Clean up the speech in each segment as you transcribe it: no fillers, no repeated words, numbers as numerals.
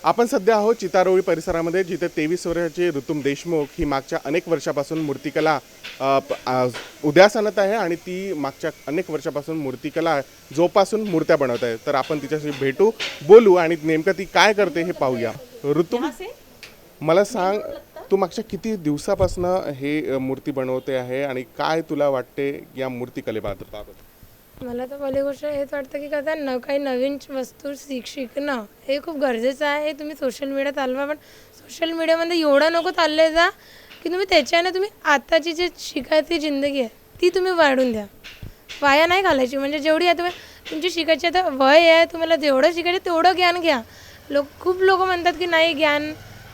आपण सध्या आहोत चितारोळी परिसरामध्ये, जिथे 23 वर्षाची ऋतुम देशमुख ही मागच्या अनेक वर्षापासून मूर्तिकला उदयास आणत आहे आणि ती मागच्या अनेक वर्षापासून मूर्तिकला जोपासून मूर्त्या बनवत आहे। तर आपण तिच्याशी भेटू, बोलू आणि नेमकं ती काय करते हे पाहूया। ऋतुम, मला सांग, तू मागच्या किती दिवसापासून हे मूर्ती बनवते आहे आणि काय तुला वाटते या मूर्तिकलेबाबत? मला तर पहिली गोष्ट हेच वाटतं की कसं काही नवीन वस्तू शिकणं हे खूप गरजेचं आहे। तुम्ही सोशल मीडिया चालवा, पण सोशल मीडियामध्ये एवढं नको चालले जा की तुम्ही त्याच्याने तुम्ही आताची जे शिकायची जिंदगी आहे ती तुम्ही वाढून द्या, वाया नाही घालायची। म्हणजे जेवढी आता तुमची शिकायची आता वय आहे, तुम्हाला जेवढं शिकायचं तेवढं ज्ञान घ्या। खूप लोक म्हणतात की नाही ज्ञान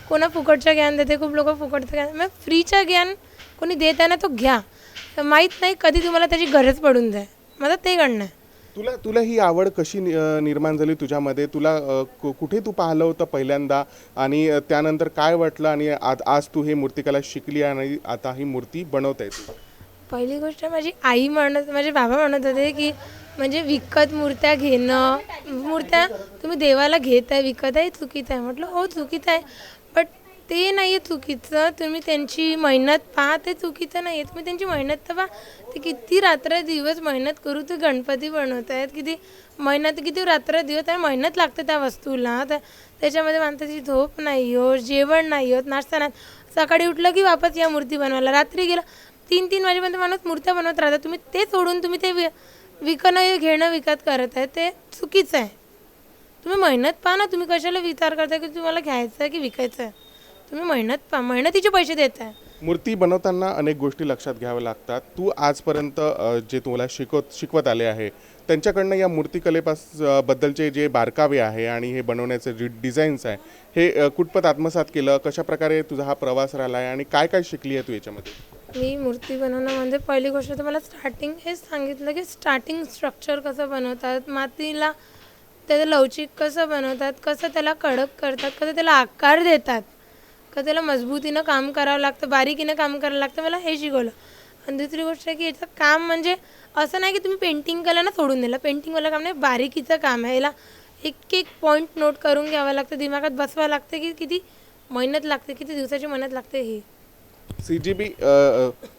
कोणा फुकटचं ज्ञान देते, खूप लोक फुकटचं ज्ञान, मग फ्रीचं ज्ञान कोणी देत आहे ना तो घ्या। माहीत नाही कधी तुम्हाला त्याची गरज पडून जाईल, मला ते कळणं आहे। तुला ही आवड कशी निर्माण झाली तुझ्यामध्ये? तुला कुठे तू पाहिलं होतं पहिल्यांदा आणि त्यानंतर काय वाटलं आणि आज तू हे मूर्तिकला शिकली आणि आता ही मूर्ती बनवत आहे तू? पहिली गोष्ट माझी आई माझे बाबा म्हणत होते की म्हणजे विकत मूर्त्या घेणं, मूर्त्या तुम्ही देवाला घेत आहे विकत आहे चुकीचं आहे। म्हटलं हो चुकीचं आहे, बट ते नाही आहे चुकीचं, तुम्ही त्यांची मेहनत पहा, ते चुकीचं नाही आहे। तुम्ही त्यांची मेहनत तर पहा, ते किती रात्र दिवस मेहनत करू ते गणपती बनवत आहेत, किती रात्र दिवस आहे मेहनत लागते त्या वस्तूला। तर त्याच्यामध्ये माणसाची झोप नाही होत, जेवण नाही होत, नाश्ता नाही, सकाळी उठलं की वापस या मूर्ती बनवायला, रात्री गेलं 3-3 वाजेपर्यंत माणूस मूर्त्या बनवत राहतात। तुम्ही ते सोडून तुम्ही ते घेणं विकत करत आहे, ते चुकीचं आहे। तुम्ही मेहनत पहा ना, तुम्ही कशाला विचार करताय की तुम्हाला घ्यायचं आहे की विकायचं आहे? तुम्ही मेहनत पहा, मेहनतीचे पैसे देत आहे। मूर्ती बनवताना अनेक गोष्टी लक्षात घ्याव्या लागतात। तू आजपर्यंत जे तुम्हाला शिकवत आले आहे त्यांच्याकडनं या बद्दलचे जे बारकावे आहे आणि हे बनवण्याचे जे डिझाईन्स आहे हे कुठपत आत्मसात केलं, कशा प्रकारे तुझा हा प्रवास राहिला आहे आणि काय काय शिकली आहे तू याच्यामध्ये? मी मूर्ती बनवणं म्हणजे पहिली गोष्ट तर मला स्टार्टिंग हेच सांगितलं की स्टार्टिंग स्ट्रक्चर कसं बनवतात, मातीला त्याचं लवचिक कसं बनवतात, कसं त्याला कडक करतात, कसं त्याला आकार देतात, का त्याला मजबूतीनं काम करावं लागतं, बारीकीनं काम करावं लागतं, मला हे शिकवलं। आणि दुसरी गोष्ट आहे की याचं काम म्हणजे असं नाही की तुम्ही पेंटिंग केलं ना सोडून दिलं, पेंटिंगवालं काम नाही, बारीकीचं काम आहे। याला एक एक पॉईंट नोट करून घ्यावं लागतं, दिमागात बसवावं लागतं की किती मेहनत लागते, किती दिवसाची मेहनत लागते। ही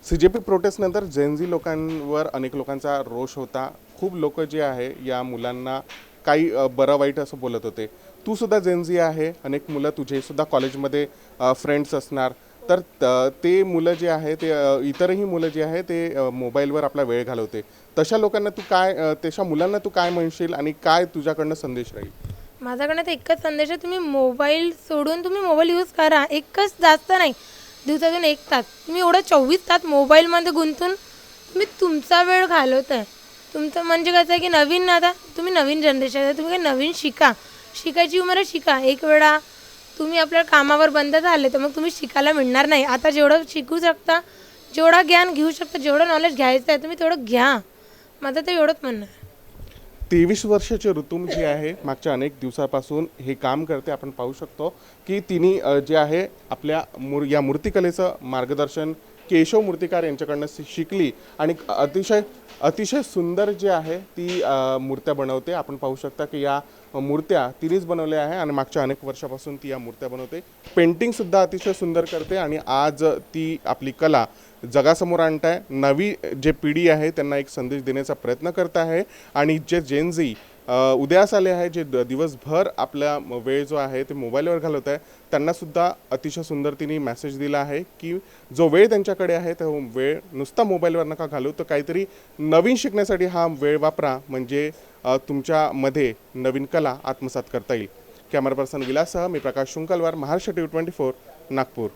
सीजेपी प्रोटेस्ट नंतर जेनझी लोकांवर अनेक लोकांचा रोष होता। खूप लोक जे आहे या मुलांना काही बरं वाईट असं बोलत होते। तू सुद्धा जेनझी आहे, अनेक मुलं तुझे सुद्धा कॉलेजमध्ये फ्रेंड्स असणार, तर ते मुलं जे आहे ते इतरही मुलं जे आहे ते मोबाईलवर आपला वेळ घालवते। तशा लोकांना तू काय, तशा मुलांना तू काय म्हणशील आणि काय तुझ्याकडनं संदेश राहील? माझ्याकडनं तर एकच संदेश आहे, तुम्ही मोबाईल सोडून तुम्ही मोबाईल यूज करा, एकच, जास्त नाही, दिवसातून 1 तास। तुम्ही एवढं 24 तास मोबाईलमध्ये गुंतून तुम्ही तुमचा वेळ घालवत आहे। तुमचं म्हणजे कसं आहे की नवीन, आता तुम्ही नवीन जनरेशन आहे, तुम्ही काही नवीन शिकायची उमर आहे, शिका। एक वेळा तुम्ही आपल्या कामावर बंद झाले तर मग तुम्ही शिकायला मिळणार नाही। आता जेवढं शिकू शकता, जेवढं ज्ञान घेऊ शकता, जेवढं नॉलेज घ्यायचं आहे तुम्ही तेवढं घ्या, माझं तर एवढंच म्हणणं आहे। 23 वर्षाचे ऋतुम जी आहे मागच्या अनेक दिवसापासून हे काम करते। आपण पाहू शकतो की तिने जे आहे आपल्या या मूर्तिकलेचं मार्गदर्शन केशव मूर्तिकार यांच्याकडनं शिकली आणि अतिशय सुंदर जे आहे ती मूर्त्या बनवते। आपण पाहू शकता की या मूर्त्या तिनेच बनवल्या आहे आणि मागच्या अनेक वर्षापासून ती या मूर्त्या बनवते। पेंटिंगसुद्धा अतिशय सुंदर करते आणि आज ती आपली कला जगासमोर आणत आहे। नवी जे पिढी आहे त्यांना एक संदेश देण्याचा प्रयत्न करत आहे आणि जे जेनझी उदयास आले आहे, जे दिवसभर आपला वेळ जो आहे ते मोबाईलवर घालवत आहे, त्यांनासुद्धा अतिशय सुंदर तिने मेसेज दिला आहे की जो वेळ त्यांच्याकडे आहे तो वेळ नुसता मोबाईलवर नका घालू, तर काहीतरी नवीन शिकण्यासाठी हा वेळ वापरा, म्हणजे तुमच्यामध्ये नवीन कला आत्मसात करता येईल। कॅमेरा पर्सन विलाससह मी प्रकाश शुंकलवार, महाराष्ट्र TV 24, नागपूर।